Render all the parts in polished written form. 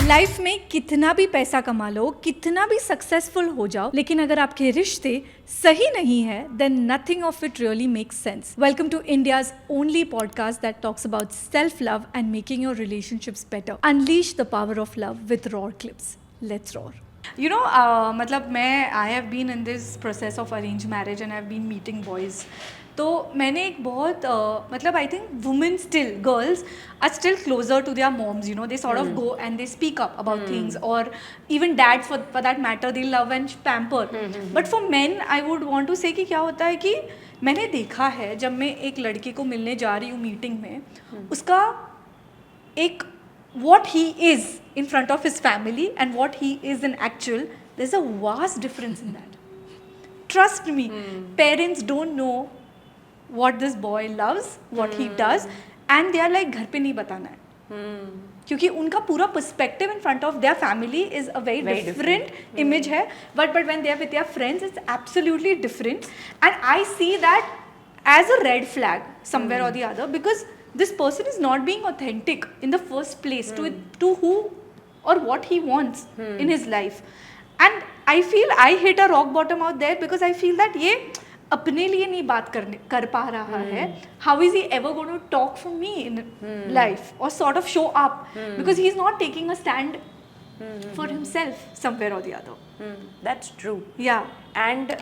Life में कितना भी पैसा कमा लो, कितना भी सक्सेसफुल हो जाओ, लेकिन अगर आपके रिश्ते सही नहीं है, then nothing of it really makes sense. Welcome to India's only podcast that talks about self-love and making your relationships better. Unleash the power of love with raw clips. Let's roar. You know, मतलब I have been in this process of arranged marriage and I have been meeting boys. तो मैंने एक बहुत मतलब I think women still girls are still closer to their moms, you know, they sort of go and they speak up about things, और even dads for that matter they love and pamper. But for men I would want to say कि क्या होता है कि मैंने देखा है जब मैं एक लड़के को मिलने जा रही हूँ मीटिंग में, उसका एक what he is in front of his family and what he is in actual, there's a vast difference in that. Trust me, parents don't know what this boy loves, what he does, and they are like घर पे नहीं बताना है, क्योंकि उनका पूरा perspective in front of their family is a very different image है, but when they are with their friends it's absolutely different, and I see that as a red flag somewhere or the other, because this person is not being authentic in the first place to who or what he wants in his life. And I feel I hit a rock bottom out there because I feel that ये अपने लिए नहीं बात कर पा रहा है. How is he ever going to talk for me in life or sort of show up, because he's not taking a stand for himself somewhere or the other. That's true. Yeah. And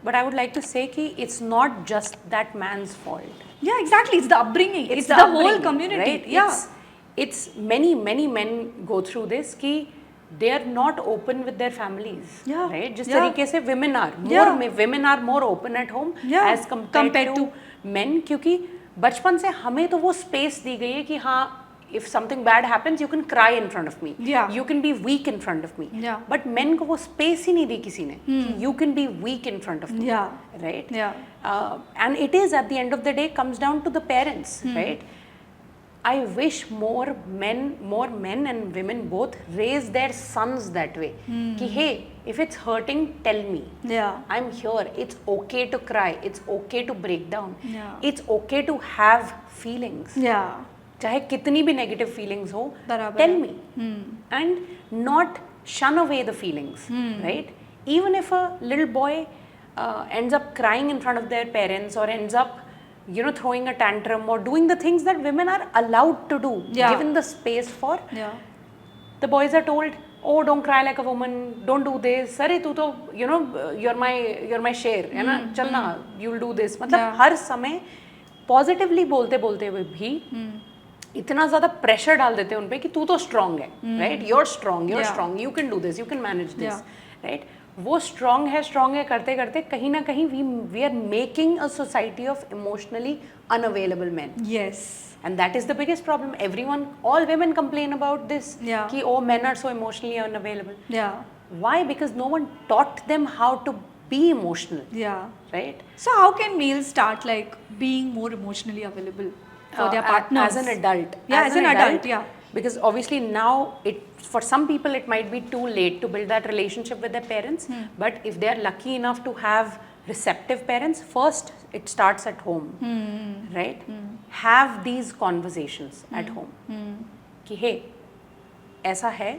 but I would like to say कि it's not just that man's fault. Yeah, exactly. It's the upbringing. It's the whole community. Right? Yeah. It's many men go through this कि they are not open with their families. Yeah. Right? जिस Yeah. तरीके से women are more open at home as compared to men, क्योंकि बचपन से हमें तो वो space दी गई है कि हाँ, if something bad happens you can cry in front of me. Yeah. You can be weak in front of me. Yeah. But men को वो space ही नहीं दी किसी ने कि you can be weak in front of me. Yeah. Right? Yeah. And it is at the end of the day comes down to the parents, right? I wish more men and women both raise their sons that way. Ki hey, if it's hurting, tell me. Yeah. I'm here. It's okay to cry. It's okay to break down. Yeah. It's okay to have feelings. Yeah. चाहे कितनी भी negative feelings हो, बराबर tell है. me. And not shun away the feelings, right? Even if a little boy ends up crying in front of their parents or ends up, you know, throwing a tantrum or doing the things that women are allowed to do, Yeah. given the space for, Yeah. the boys are told, oh, don't cry like a woman, don't do this, अरे तू तो, you know, you're my शेर, है ना, चलना, you'll do this. मतलब Yeah. हर समय positively बोलते हुए भी इतना ज़्यादा प्रेशर डाल देते हैं उन पे कि तू तो स्ट्रांग है, right? you're strong, you can do this, you can manage this, right? वो स्ट्रांग है करते करते कहीं ना कहीं we are making a society of emotionally unavailable men. Yes. And that is the biggest problem. All women complain about this. Yeah. कि oh, men are so emotionally unavailable. Yeah. Why? Because no one taught them how to be emotional. Yeah. Right? So how can males start like being more emotionally available for their partners? As an adult. Yeah, as an adult, yeah. Because obviously now, for some people it might be too late to build that relationship with their parents. But if they are lucky enough to have receptive parents, first it starts at home. Right? Have these conversations at home. कि hey, ऐसा है.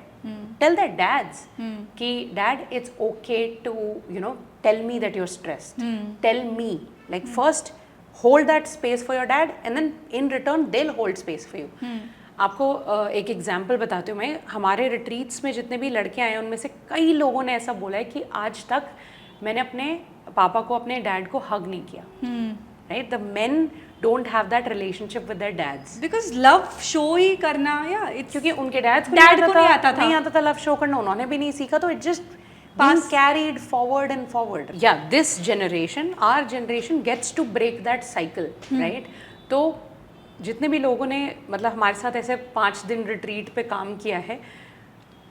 Tell their dads कि dad, it's okay to, you know, tell me that you're stressed. Tell me. Like first hold that space for your dad, and then in return they'll hold space for you. आपको एक example बताती हूँ मैं. हमारे retreats में जितने भी लड़के आए हैं उनमें से कई लोगों ने ऐसा बोला है कि आज तक मैंने अपने पापा को, अपने डैड को हग नहीं किया. Right? The men don't have that relationship with their dads because love show ही करना, या क्योंकि उनके डैड को नहीं आता था लव शो करना, उन्होंने भी नहीं सीखा, तो it just being carried forward and forward. Yeah, this generation, our generation gets to break that cycle, right? तो जितने भी लोगों ने मतलब हमारे साथ ऐसे 5 दिन रिट्रीट पे काम किया है,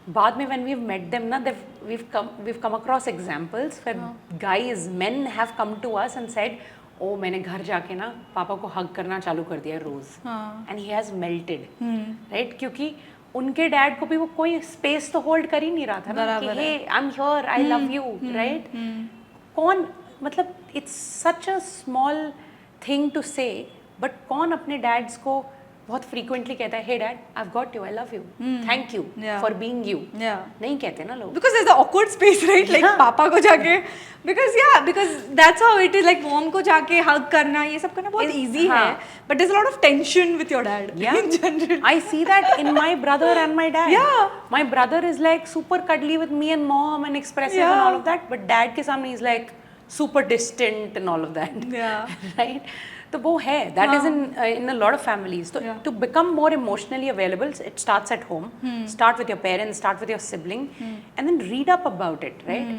बाद में when we've met them ना, we've come across examples where guys, men have come to us and said, oh, मैंने घर जाके ना पापा को हग करना चालू कर दिया रोज, and he has melted, right? क्योंकि उनके डैड को भी वो कोई स्पेस तो होल्ड कर ही नहीं रहा था ना कि hey I am here, I love you, right? कौन, मतलब it's such a small thing to say, but कौन अपने डैड्स को बहुत frequently कहता है, hey dad, I've got you, I love you, thank you Yeah. for being you. Yeah. नहीं कहते ना लोग. Because there's the awkward space, right? Like Yeah. पापा को जाके, because that's how it is. Like mom को जाके hug करना, ये सब करना बहुत easy है. But there's a lot of tension with your dad. Yeah. In general. I see that in my brother and my dad. Yeah. My brother is like super cuddly with me and mom and expressive Yeah. and all of that, but dad के सामने is like super distant and all of that. Yeah. Right? तो वो है. That is in a lot of families. So Yeah. to become more emotionally available, it starts at home. Start with your parents, start with your sibling, and then read up about it. Right?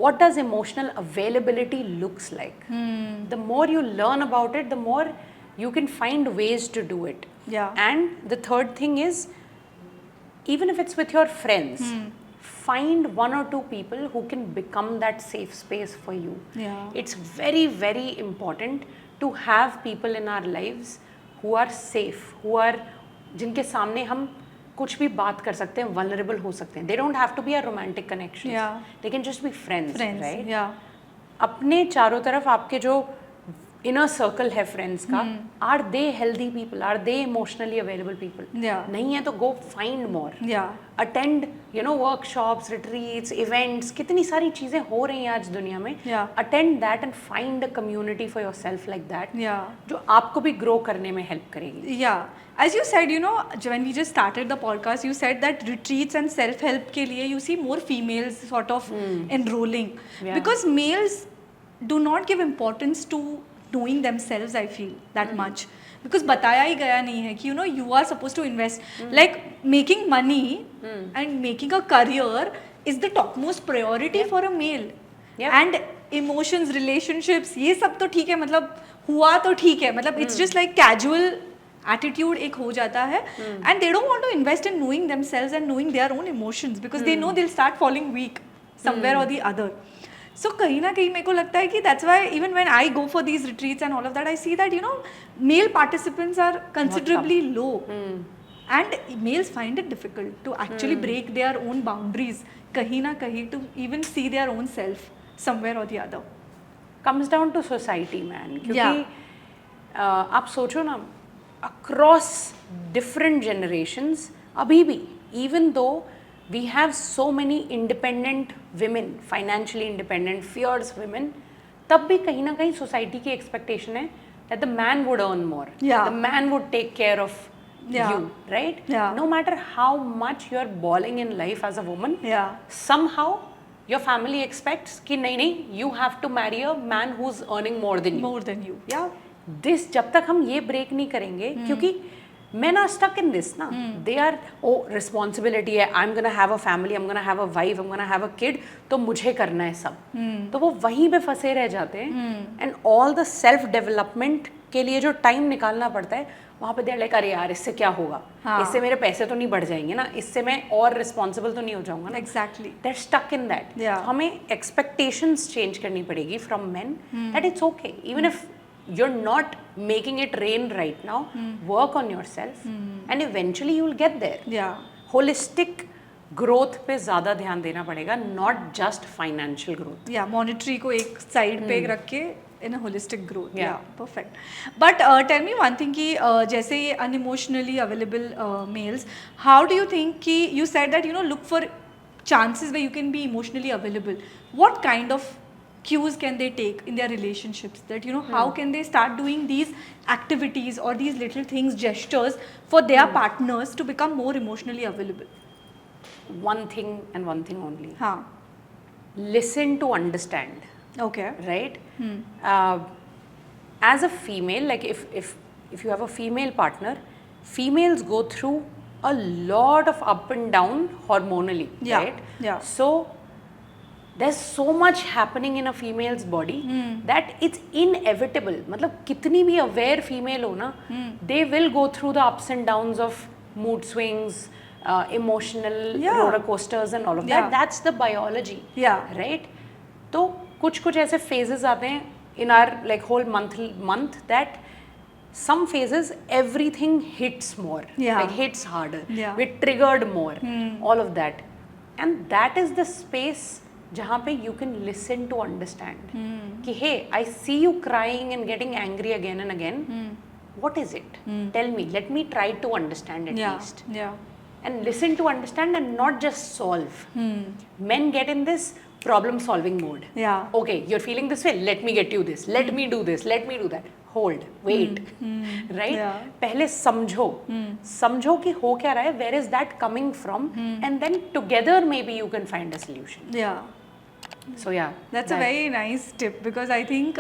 What does emotional availability looks like? The more you learn about it, the more you can find ways to do it. Yeah. And the third thing is, even if it's with your friends, find one or two people who can become that safe space for you. Yeah. It's very, very important to have people in our lives who are safe, who are जिनके सामने हम कुछ भी बात कर सकते हैं, vulnerable हो सकते हैं. They don't have to be a romantic connection. Yeah. They can just be friends, right? Yeah. अपने चारों तरफ आपके जो inner circle है friends का, are they healthy people? Are they emotionally available people? Yeah. नहीं है तो go find more. Yeah. Attend, workshops, retreats, events, कितनी सारी चीजें हो रही हैं आज दुनिया में. Yeah. Attend that and find a community for yourself like that. Yeah. जो आपको भी grow करने में help करेगी. Yeah. As you said, when we just started the podcast, you said that retreats and self-help के लिए you see more females sort of enrolling. Yeah. Because males do not give importance to knowing themselves, I feel, that much. Because बताया ही गया नहीं है कि you are supposed to invest. Like making money and making a career is the topmost priority for a male. Yep. And emotions, relationships, ये सब तो ठीक है, मतलब हुआ तो ठीक है, मतलब it's just like casual attitude एक हो जाता है. And they don't want to invest in knowing themselves and knowing their own emotions because they know they'll start falling weak somewhere or the other. So कहीं ना कहीं मेरे को लगता है कि that's why even when I go for these retreats and all of that, I see that male participants are considerably low. And males find it difficult to actually break their own boundaries कहीं ना कहीं to even see their own self somewhere or the other. Comes down to society, man. क्योंकि Yeah. आप सोचो ना, across different generations, अभी भी, even though we have so many independent women, financially independent, fierce women, तब भी कहीं ना कहीं society की expectation है that the man would earn more. Yeah. The man would take care of Yeah. you, right? Yeah. No matter how much you're balling in life as a woman, Yeah. somehow your family expects कि नहीं, you have to marry a man who's earning more than you. More than you. Yeah. This जब तक हम ये break नहीं करेंगे, क्योंकि men are stuck in this ना. They are responsibility है, I'm gonna have a family, I'm gonna have a wife, I'm gonna have a kid, तो मुझे करना है सब. तो वो वहीं पे फंसे रह जाते हैं. And all the self development के लिए जो टाइम निकालना पड़ता है, वहाँ पे they are like, अरे यार इससे क्या होगा, इससे मेरे पैसे तो नहीं बढ़ जाएंगे ना, इससे मैं और रिस्पॉन्सिबल तो नहीं हो जाऊंगा ना. Exactly. They're stuck in that. Yeah. हमें expectations change करनी पड़ेगी from men that it's okay, even if you're not making it rain right now, work on yourself and eventually you will get there. Yeah. Holistic growth पे ज़्यादा ध्यान देना पड़ेगा, not just financial growth. Yeah, monetary को एक side पे रख के in a holistic growth. Yeah. Perfect. But tell me one thing कि जैसे ये unemotionally available males, how do you think कि you said that look for chances where you can be emotionally available. What kind of cues can they take in their relationships that how can they start doing these activities or these little things, gestures for their partners to become more emotionally available? One thing and one thing only. हाँ. Listen to understand. Okay. Right? As a female, like if you have a female partner, females go through a lot of up and down hormonally. Yeah. Right? Yeah. So there's so much happening in a female's body that it's inevitable. मतलब कितनी भी aware female हो ना, they will go through the ups and downs of mood swings, emotional roller coasters and all of that. That's the biology. Yeah. Right? तो कुछ ऐसे phases आते हैं in our like whole month that some phases everything hits more, like hits harder. Yeah. We're triggered more, all of that, and that is the space जहाँ पे you can listen to understand कि hey, I see you crying and getting angry again and again. what is it? Tell me, let me try to understand at least. Yeah. And listen to understand and not just solve. Men get in this problem solving mode. Yeah. Okay, you're feeling this way, let me get you this, let me do this, let me do that. Hold, wait, right? Yeah. पहले समझो कि हो क्या रहा है, where is that coming from, and then together maybe you can find a solution. Yeah. So yeah, That's a very nice tip, because I think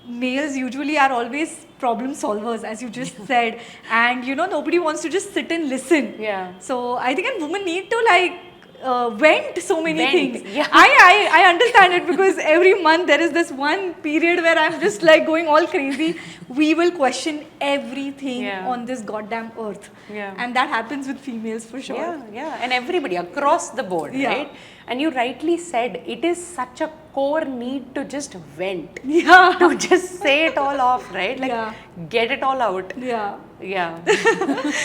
males usually are always problem solvers, as you just said, and nobody wants to just sit and listen. Yeah. So I think and women need to vent so many things. Yeah. I understand it, because every month there is this one period where I'm just like going all crazy. We will question everything on this goddamn earth. Yeah. And that happens with females for sure. Yeah, and everybody across the board, right? And you rightly said, it is such a core need to just vent. Yeah. To just say it all off, right? Like, get it all out. Yeah. Yeah.